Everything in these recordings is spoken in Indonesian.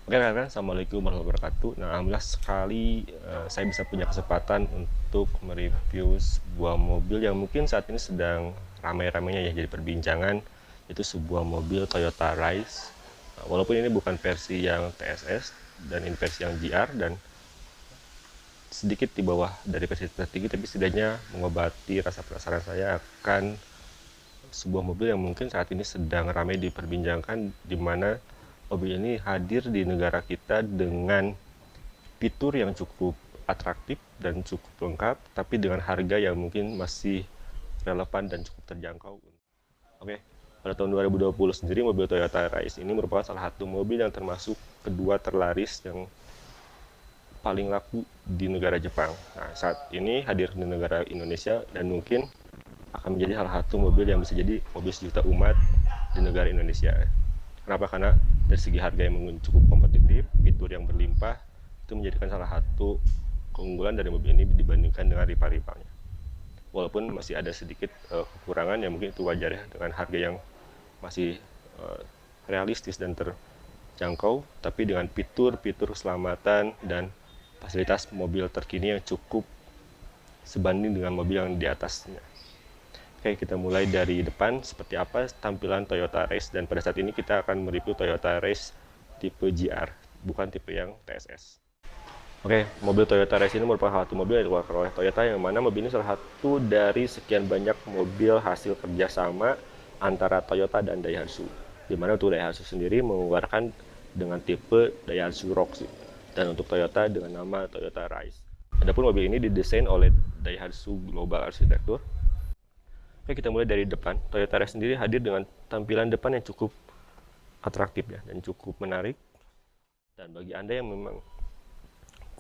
Oke kan, Assalamualaikum warahmatullahi wabarakatuh. Nah, alhamdulillah sekali saya bisa punya kesempatan untuk mereview sebuah mobil yang mungkin saat ini sedang ramai-ramainya ya jadi perbincangan, itu sebuah mobil Toyota Rise. Nah, walaupun ini bukan versi yang TSS dan ini versi yang GR dan sedikit di bawah dari versi tertinggi, tapi setidaknya mengobati rasa penasaran saya akan sebuah mobil yang mungkin saat ini sedang ramai diperbincangkan, di mana mobil ini hadir di negara kita dengan fitur yang cukup atraktif dan cukup lengkap, tapi dengan harga yang mungkin masih relevan dan cukup terjangkau. Oke, pada tahun 2020 sendiri mobil Toyota Rise ini merupakan salah satu mobil yang termasuk kedua terlaris yang paling laku di negara Jepang. Nah, saat ini hadir di negara Indonesia dan mungkin akan menjadi salah satu mobil yang bisa jadi mobil sejuta umat di negara Indonesia. Kenapa? Karena dari segi harga yang cukup kompetitif, fitur yang berlimpah, itu menjadikan salah satu keunggulan dari mobil ini dibandingkan dengan rival-rivalnya. Walaupun masih ada sedikit kekurangan, yang mungkin itu wajar ya, dengan harga yang masih realistis dan terjangkau, tapi dengan fitur-fitur keselamatan dan fasilitas mobil terkini yang cukup sebanding dengan mobil yang di atasnya. Oke, kita mulai dari depan. Seperti apa tampilan Toyota Race, dan pada saat ini kita akan mereview Toyota Race tipe GR, bukan tipe yang TSS. Oke, mobil Toyota Race ini merupakan salah satu mobil yang dikeluarkan oleh Toyota, yang mana mobil ini salah satu dari sekian banyak mobil hasil kerjasama antara Toyota dan Daihatsu, di mana untuk Daihatsu sendiri mengeluarkan dengan tipe Daihatsu Roxy, dan untuk Toyota dengan nama Toyota Rise. Adapun mobil ini didesain oleh Daihatsu Global Architecture. Oke, kita mulai dari depan. Toyota Rise sendiri hadir dengan tampilan depan yang cukup atraktif ya, dan cukup menarik. Dan bagi Anda yang memang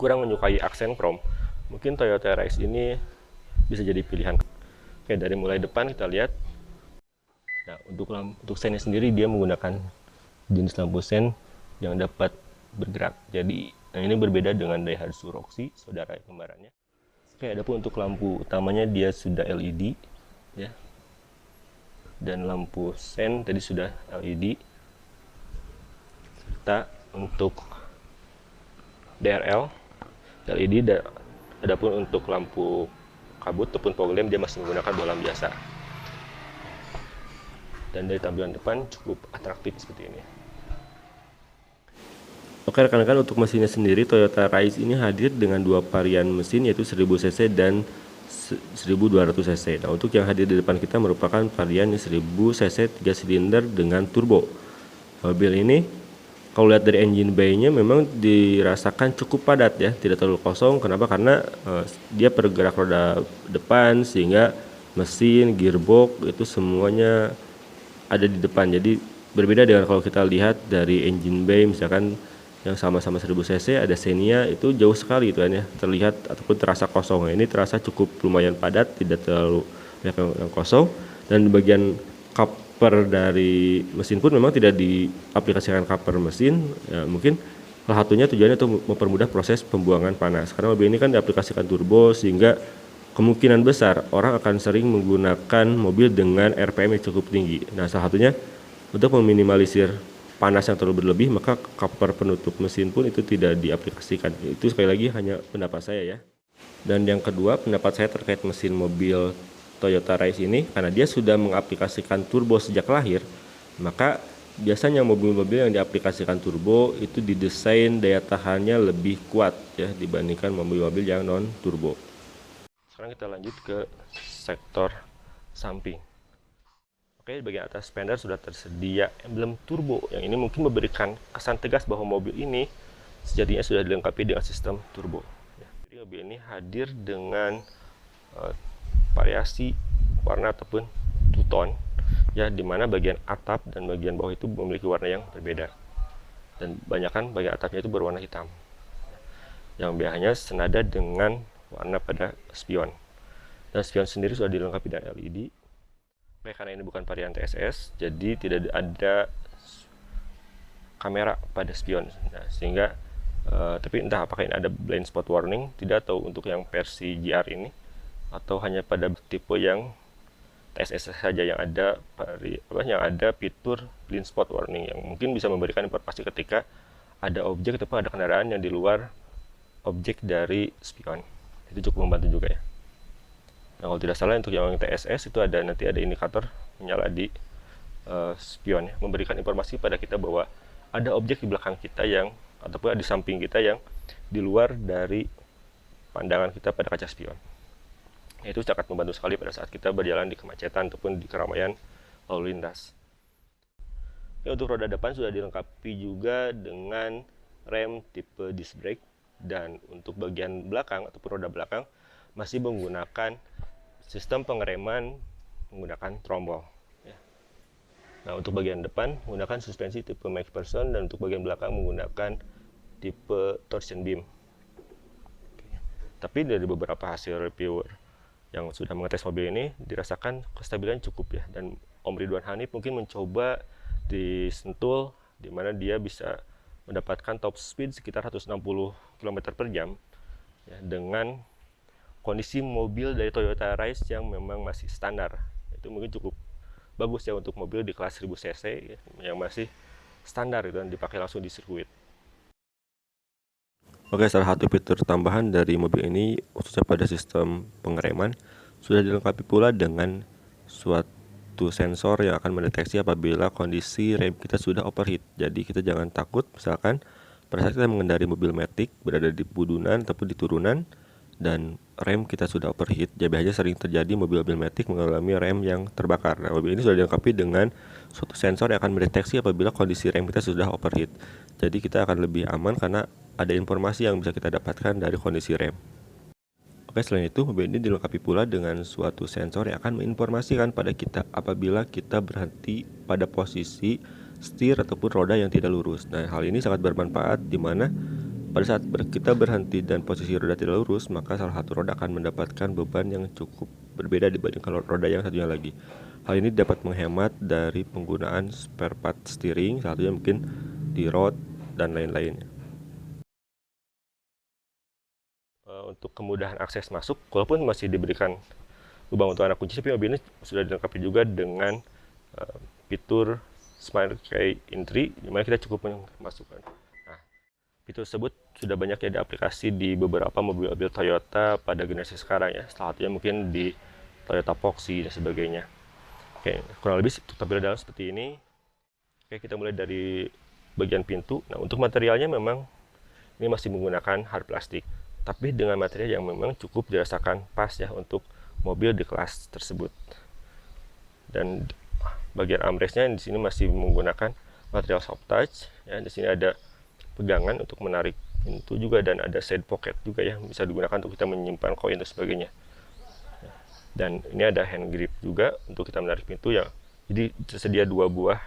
kurang menyukai aksen chrome, mungkin Toyota Rise ini bisa jadi pilihan. Oke, dari mulai depan kita lihat. Nah, untuk sennya sendiri dia menggunakan jenis lampu sen yang dapat bergerak. Jadi, ini berbeda dengan Daihatsu Roxy, saudara kembarannya. Oke, adapun untuk lampu utamanya dia sudah LED ya, dan lampu sen tadi sudah LED, serta untuk DRL LED. Adapun untuk lampu kabut ataupun fog lamp dia masih menggunakan bola biasa, dan dari tampilan depan cukup atraktif seperti ini. Oke rekan-rekan, untuk mesinnya sendiri Toyota Rise ini hadir dengan dua varian mesin, yaitu 1000 cc dan 1200 cc. Nah, untuk yang hadir di depan kita merupakan varian 1000 cc 3 silinder dengan turbo. Mobil ini kalau lihat dari engine bay-nya memang dirasakan cukup padat ya, tidak terlalu kosong. Kenapa? Karena dia bergerak roda depan, sehingga mesin, gearbox itu semuanya ada di depan. Jadi berbeda dengan kalau kita lihat dari engine bay misalkan yang sama-sama 1000 cc ada Xenia, itu jauh sekali itu ya, terlihat ataupun terasa kosong. Ini terasa cukup lumayan padat, tidak terlalu yang kosong. Dan di bagian cover dari mesin pun memang tidak diaplikasikan cover mesin ya, mungkin salah satunya tujuannya untuk mempermudah proses pembuangan panas, karena mobil ini kan diaplikasikan turbo, sehingga kemungkinan besar orang akan sering menggunakan mobil dengan RPM yang cukup tinggi. Nah, salah satunya untuk meminimalisir panas yang terlalu berlebih, maka cover penutup mesin pun itu tidak diaplikasikan. Itu sekali lagi hanya pendapat saya ya. Dan yang kedua, pendapat saya terkait mesin mobil Toyota Rise ini, karena dia sudah mengaplikasikan turbo sejak lahir, maka biasanya mobil-mobil yang diaplikasikan turbo itu didesain daya tahannya lebih kuat ya dibandingkan mobil-mobil yang non turbo. Sekarang kita lanjut ke sektor samping. Oke, di bagian atas fender sudah tersedia emblem turbo, yang ini mungkin memberikan kesan tegas bahwa mobil ini sejatinya sudah dilengkapi dengan sistem turbo. Jadi mobil ini hadir dengan variasi warna ataupun two-tone ya, dimana bagian atap dan bagian bawah itu memiliki warna yang berbeda, dan banyakkan bagian atapnya itu berwarna hitam, yang biasanya senada dengan warna pada spion. Dan spion sendiri sudah dilengkapi dengan LED. Karena ini bukan varian TSS, jadi tidak ada kamera pada spion. Nah, sehingga tapi entah apakah ini ada blind spot warning, tidak tahu untuk yang versi GR ini, atau hanya pada tipe yang TSS saja yang ada fitur blind spot warning, yang mungkin bisa memberikan informasi ketika ada objek ataupun ada kendaraan yang di luar objek dari spion. Itu cukup membantu juga ya. Nah, kalau tidak salah untuk yang TSS itu nanti ada indikator menyala di spion ya, memberikan informasi pada kita bahwa ada objek di belakang kita yang ataupun di samping kita yang di luar dari pandangan kita pada kaca spion. Itu sangat membantu sekali pada saat kita berjalan di kemacetan ataupun di keramaian lalu lintas. Ya, untuk roda depan sudah dilengkapi juga dengan rem tipe disc brake, dan untuk bagian belakang ataupun roda belakang masih menggunakan sistem pengereman menggunakan trombol. Nah, untuk bagian depan menggunakan suspensi tipe McPherson, dan untuk bagian belakang menggunakan tipe torsion beam. Tapi dari beberapa hasil reviewer yang sudah mengetes mobil ini dirasakan kestabilan cukup ya, dan Om Ridwan Hanif mungkin mencoba di Sentul di mana dia bisa mendapatkan top speed sekitar 160 km per jam ya, dengan kondisi mobil dari Toyota Rise yang memang masih standar. Itu mungkin cukup bagus ya untuk mobil di kelas 1000 cc ya, yang masih standar itu dan dipakai langsung di sirkuit. Oke, salah satu fitur tambahan dari mobil ini khususnya pada sistem pengereman sudah dilengkapi pula dengan suatu sensor yang akan mendeteksi apabila kondisi rem kita sudah overheat. Jadi kita jangan takut misalkan pada saat kita mengendari mobil matic berada di budunan ataupun di turunan dan rem kita sudah overheat. Ya, biasanya sering terjadi mobil-mobil matic mengalami rem yang terbakar. Nah, mobil ini sudah dilengkapi dengan suatu sensor yang akan mendeteksi apabila kondisi rem kita sudah overheat. Jadi kita akan lebih aman karena ada informasi yang bisa kita dapatkan dari kondisi rem. Oke, selain itu mobil ini dilengkapi pula dengan suatu sensor yang akan menginformasikan pada kita apabila kita berhenti pada posisi setir ataupun roda yang tidak lurus. Nah, hal ini sangat bermanfaat di mana pada saat kita berhenti dan posisi roda tidak lurus, maka salah satu roda akan mendapatkan beban yang cukup berbeda dibandingkan roda yang satunya lagi. Hal ini dapat menghemat dari penggunaan spare part steering, salah satunya mungkin di rod dan lain-lainnya. Untuk kemudahan akses masuk, walaupun masih diberikan lubang untuk anak kunci, tapi mobil ini sudah dilengkapi juga dengan fitur Smart Key Entry, di mana kita cukup memasukkan. Nah, fitur tersebut sudah banyak ya diaplikasi di beberapa mobil-mobil Toyota pada generasi sekarang ya. Salah satunya mungkin di Toyota Proxy dan sebagainya. Oke, kurang lebih tampilan dalam seperti ini. Oke, kita mulai dari bagian pintu. Nah, untuk materialnya memang ini masih menggunakan hard plastik, tapi dengan material yang memang cukup dirasakan pas ya untuk mobil di kelas tersebut. Dan bagian armrestnya di sini masih menggunakan material soft touch ya. Di sini ada pegangan untuk menarik pintu juga, dan ada side pocket juga ya, bisa digunakan untuk kita menyimpan koin dan sebagainya. Dan ini ada hand grip juga untuk kita menarik pintu ya. Jadi tersedia dua buah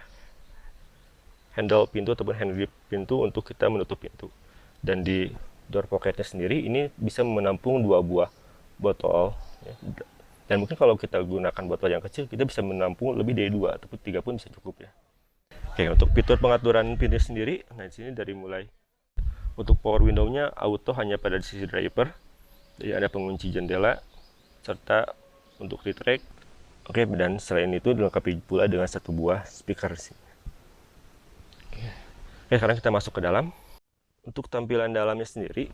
handle pintu ataupun hand grip pintu untuk kita menutup pintu. Dan di door pocketnya sendiri ini bisa menampung dua buah botol ya. Dan mungkin kalau kita gunakan botol yang kecil, kita bisa menampung lebih dari 2 ataupun 3 pun bisa cukup ya. Oke, untuk fitur pengaturan pintu sendiri, nah di sini dari mulai untuk power window-nya auto hanya pada sisi driver. Jadi ada pengunci jendela serta untuk retract. Oke, dan selain itu dilengkapi pula dengan satu buah speaker sih. Oke, sekarang kita masuk ke dalam. Untuk tampilan dalamnya sendiri,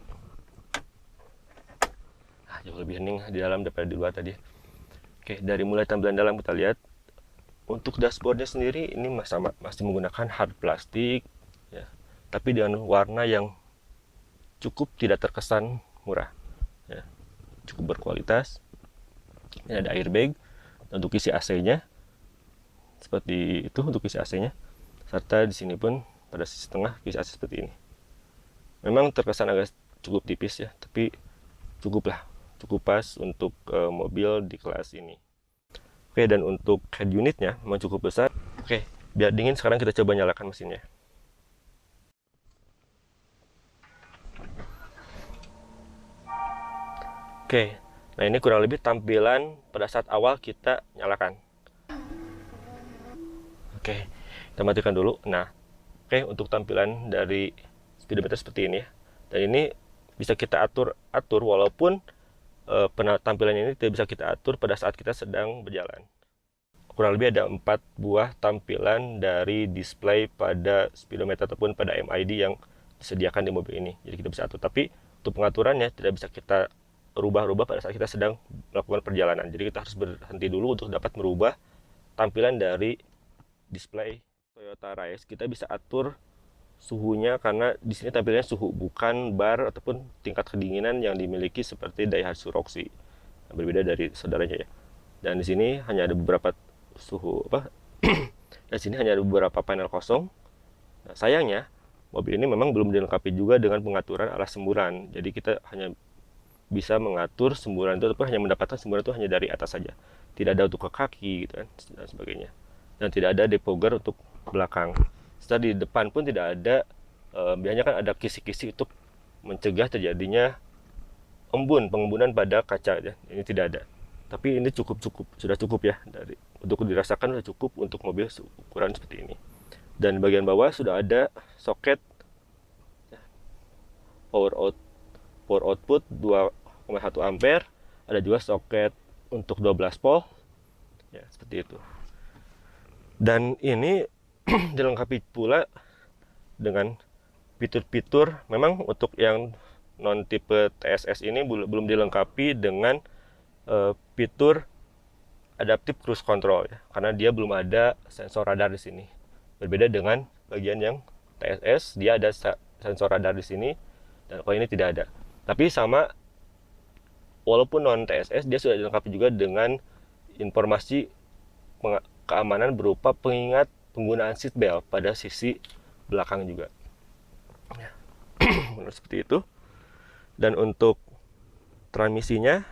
jauh lebih hening di dalam daripada di luar tadi. Oke, dari mulai tampilan dalam kita lihat, untuk dashboardnya sendiri ini masih menggunakan hard plastik ya, tapi dengan warna yang cukup tidak terkesan murah ya, cukup berkualitas. Ini ada airbag untuk isi AC-nya seperti itu, untuk isi AC-nya, serta di sini pun pada sisi tengah isi AC seperti ini. Memang terkesan agak cukup tipis ya, tapi cukup pas untuk mobil di kelas ini. Oke, dan untuk head unitnya memang cukup besar. Oke, biar dingin sekarang kita coba nyalakan mesinnya. Oke, nah ini kurang lebih tampilan pada saat awal kita nyalakan. Oke, kita matikan dulu. Nah, oke, untuk tampilan dari speedometer seperti ini ya. Dan ini bisa kita atur walaupun tampilan ini tidak bisa kita atur pada saat kita sedang berjalan. Kurang lebih ada 4 buah tampilan dari display pada speedometer ataupun pada MID yang disediakan di mobil ini. Jadi kita bisa atur, tapi untuk pengaturannya tidak bisa kita rubah-rubah pada saat kita sedang melakukan perjalanan. Jadi kita harus berhenti dulu untuk dapat merubah tampilan dari display Toyota Yaris. Kita bisa atur suhunya karena di sini tampilannya suhu, bukan bar ataupun tingkat kedinginan yang dimiliki seperti Daihatsu Roxy. Berbeda dari saudaranya ya. Dan di sini hanya ada beberapa suhu di sini hanya ada beberapa panel kosong. Nah, sayangnya mobil ini memang belum dilengkapi juga dengan pengaturan arah semburan. Jadi kita hanya bisa mengatur semburan itu, ataupun hanya mendapatkan semburan itu hanya dari atas saja. Tidak ada untuk ke kaki gitu kan, dan sebagainya. Dan tidak ada depogger untuk belakang. Setelah di depan pun tidak ada, biasanya kan ada kisi-kisi untuk mencegah terjadinya pengembunan pada kaca ya. Ini tidak ada. Tapi ini sudah cukup ya, untuk dirasakan sudah cukup untuk mobil ukuran seperti ini. Dan bagian bawah sudah ada soket power output 2,1 ampere, ada juga soket untuk 12 volt ya, seperti itu. Dan ini dilengkapi pula dengan fitur-fitur, memang untuk yang non tipe TSS ini belum dilengkapi dengan fitur adaptive cruise control ya, karena dia belum ada sensor radar di sini. Berbeda dengan bagian yang TSS, dia ada sensor radar di sini, dan kalau ini tidak ada. Tapi sama, walaupun non TSS, dia sudah dilengkapi juga dengan informasi keamanan berupa pengingat penggunaan seat belt pada sisi belakang juga. Seperti itu. Dan untuk transmisinya,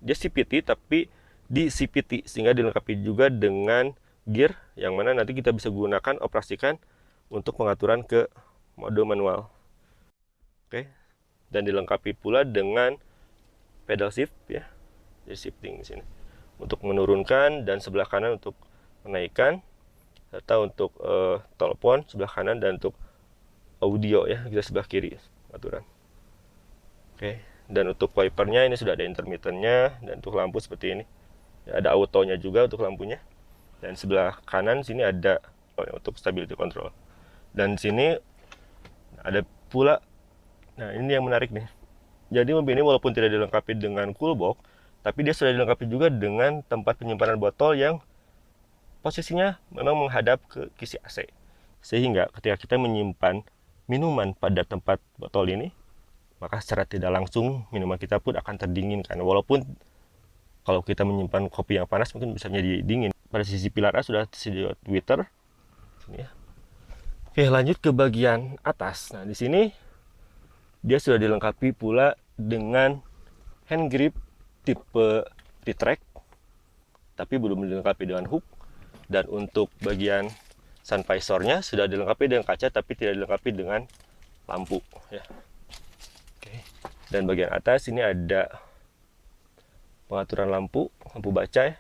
dia CVT tapi di CVT, sehingga dilengkapi juga dengan gear yang mana nanti kita bisa gunakan, operasikan untuk pengaturan ke mode manual. Oke. Dan dilengkapi pula dengan pedal shift ya, jadi shifting di sini untuk menurunkan, dan sebelah kanan untuk menaikkan, serta untuk telepon sebelah kanan, dan untuk audio ya kita sebelah kiri aturan. Oke. Dan untuk wipernya ini sudah ada intermittennya, dan untuk lampu seperti ini ya, ada autonya juga untuk lampunya. Dan sebelah kanan sini ada untuk stability control. Dan sini ada pula, nah ini yang menarik nih. Jadi mobil ini walaupun tidak dilengkapi dengan cool box, tapi dia sudah dilengkapi juga dengan tempat penyimpanan botol yang posisinya memang menghadap ke kisi AC. Sehingga ketika kita menyimpan minuman pada tempat botol ini, maka secara tidak langsung minuman kita pun akan terdinginkan. Walaupun kalau kita menyimpan kopi yang panas mungkin bisa menjadi dingin. Pada sisi pilar A sudah tersedia tweeter. Sini ya. Oke, lanjut ke bagian atas. Nah, di sini dia sudah dilengkapi pula dengan hand grip tipe T-Track, tapi belum dilengkapi dengan hook. Dan untuk bagian sun visornya sudah dilengkapi dengan kaca, tapi tidak dilengkapi dengan lampu ya. Oke. Dan bagian atas ini ada pengaturan lampu baca ya,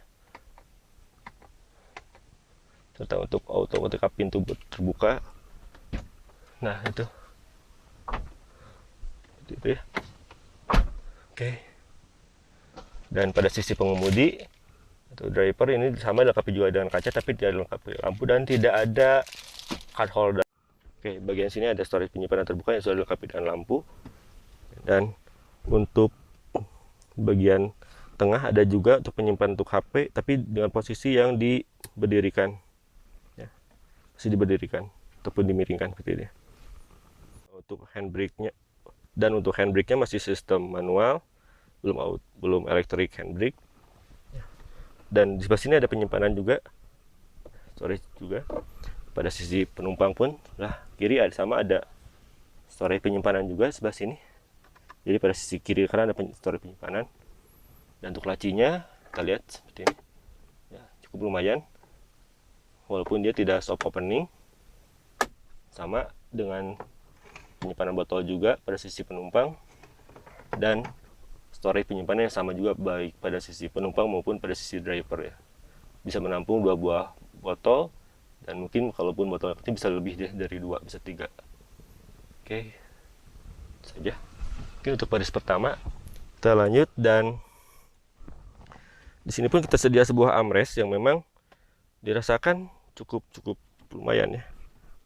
serta untuk auto ketika pintu terbuka. Nah itu ya. Oke. Dan pada sisi pengemudi atau driver ini sama dilengkapi juga dengan kaca, tapi tidak dilengkapi lampu dan tidak ada card holder. Oke, bagian sini ada storage penyimpanan terbuka yang sudah dilengkapi dengan lampu. Dan untuk bagian tengah ada juga untuk penyimpanan untuk HP, tapi dengan posisi yang diberdirikan ya, masih diberdirikan ataupun dimiringkan seperti ini. Untuk handbrake-nya, dan untuk handbrake-nya masih sistem manual, belum electric handbrake. Dan di sebelah sini ada penyimpanan juga, storage juga. Pada sisi penumpang pun lah kiri ada storage penyimpanan juga sebelah sini. Jadi pada sisi kiri kanan ada storage penyimpanan. Dan untuk lacinya kita lihat seperti ini ya, cukup lumayan, walaupun dia tidak soft opening. Sama dengan penyimpanan botol juga pada sisi penumpang, dan storage penyimpanan yang sama juga baik pada sisi penumpang maupun pada sisi driver ya. Bisa menampung 2 buah botol, dan mungkin kalaupun botol kecil bisa lebih dari 2, bisa 3. Oke, saja. Oke, untuk baris pertama kita lanjut, dan di sini pun kita sedia sebuah armrest yang memang dirasakan cukup lumayan ya.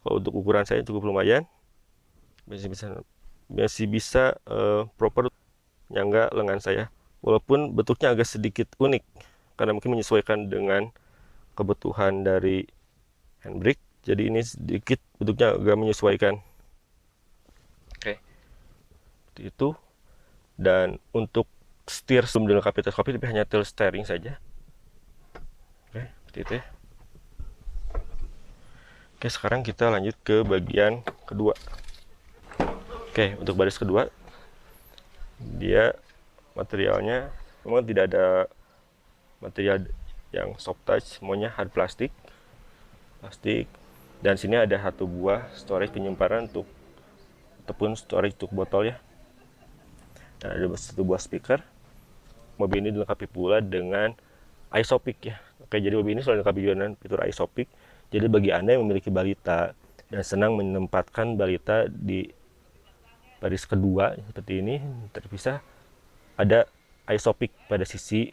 Kalau untuk ukuran saya cukup lumayan. masih bisa proper nyangga lengan saya, walaupun bentuknya agak sedikit unik karena mungkin menyesuaikan dengan kebutuhan dari handbrake. Jadi ini sedikit bentuknya agak menyesuaikan. Oke, seperti itu. Dan untuk setir sebelum dilengkapi teleskopik, tapi hanya tilt steering saja. Oke, seperti itu ya. Oke, sekarang kita lanjut ke bagian kedua. Oke, untuk baris kedua, dia materialnya memang tidak ada material yang soft touch, semuanya hard plastik. Dan sini ada satu buah storage penyimpanan ataupun storage untuk botol ya. Dan ada satu buah speaker. Mobil ini dilengkapi pula dengan iSopic ya. Oke, jadi mobil ini selalu dilengkapi dengan fitur iSopic. Jadi bagi Anda yang memiliki balita dan senang menempatkan balita di baris kedua seperti ini terpisah, ada iSopic pada sisi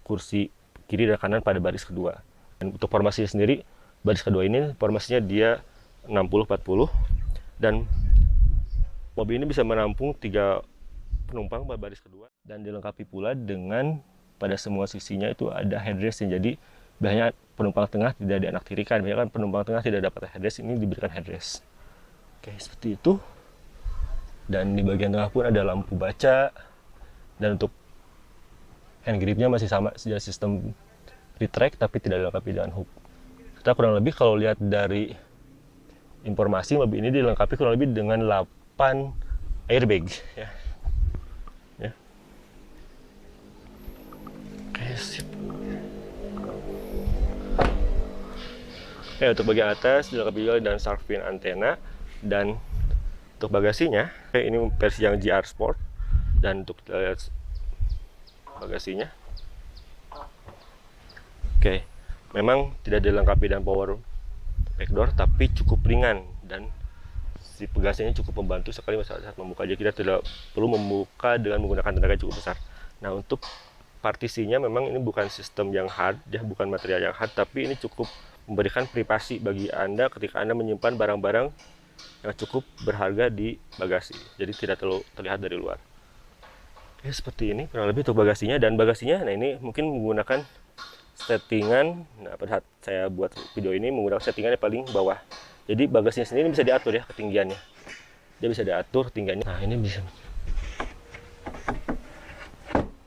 kursi kiri dan kanan pada baris kedua. Dan untuk formasinya sendiri, baris kedua ini formasinya dia 60-40, dan mobil ini bisa menampung 3 penumpang pada baris kedua, dan dilengkapi pula dengan pada semua sisinya itu ada headrest. Jadi biasanya penumpang tengah tidak dianaktirikan, biasanya kan penumpang tengah tidak dapat headrest, ini diberikan headrest. Oke, seperti itu. Dan di bagian tengah pun ada lampu baca, dan untuk hand gripnya masih sama saja sistem retract tapi tidak dilengkapi dengan hook. Kita kurang lebih kalau lihat dari informasi, mobil ini dilengkapi kurang lebih dengan 8 airbag ya. Oke, sip. Oke, untuk bagian atas dilengkapi juga dengan shark fin antena, dan untuk bagasinya, ini versi yang GR Sport. Dan untuk kita lihat bagasinya, oke, memang tidak dilengkapi dengan power backdoor, tapi cukup ringan dan si bagasinya cukup membantu sekali saat membuka. Jadi kita tidak perlu membuka dengan menggunakan tenaga yang cukup besar. Nah, untuk partisinya memang ini bukan sistem yang hard ya, bukan material yang hard, tapi ini cukup memberikan privasi bagi Anda ketika Anda menyimpan barang-barang yang cukup berharga di bagasi, jadi tidak terlalu terlihat dari luar. Oke, seperti ini kurang lebih untuk bagasinya. Dan bagasinya, nah ini mungkin menggunakan settingan, nah pada saat saya buat video ini menggunakan settingan yang paling bawah. Jadi bagasinya sendiri bisa diatur ya ketinggiannya, dia bisa diatur tinggiannya. Nah ini bisa,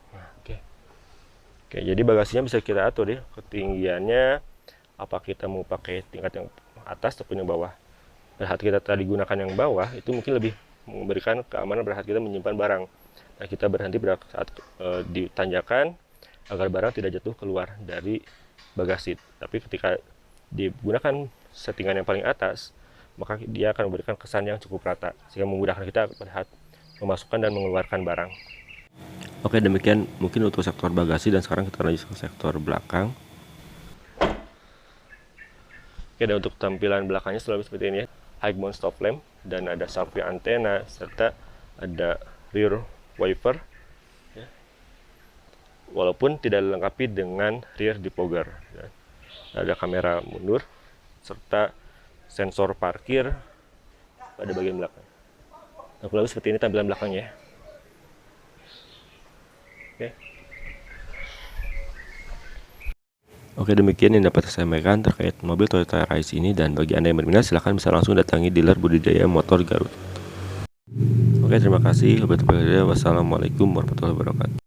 nah, oke, jadi bagasinya bisa kita atur ya ketinggiannya, apa kita mau pakai tingkat yang atas ataupun yang bawah. Pada saat kita tadi gunakan yang bawah, itu mungkin lebih memberikan keamanan pada saat kita menyimpan barang. Nah, kita berhenti pada saat ditanjakan agar barang tidak jatuh keluar dari bagasi. Tapi ketika digunakan settingan yang paling atas, maka dia akan memberikan kesan yang cukup rata, sehingga memudahkan kita pada saat memasukkan dan mengeluarkan barang. Oke, demikian mungkin untuk sektor bagasi, dan sekarang kita lanjut ke sektor belakang. Oke, dan untuk tampilan belakangnya selalu seperti ini ya. High mount stop lamp, dan ada shark fin antena, serta ada rear wiper ya. Walaupun tidak dilengkapi dengan rear defogger ya. Ada kamera mundur serta sensor parkir pada bagian belakang. Nah, kurang lebih seperti ini tampilan belakangnya. Oke, demikian yang dapat saya sampaikan terkait mobil Toyota Rise ini, dan bagi Anda yang berminat silahkan bisa langsung datangi dealer Budidaya Motor Garut. Oke, terima kasih. Wassalamualaikum warahmatullahi wabarakatuh.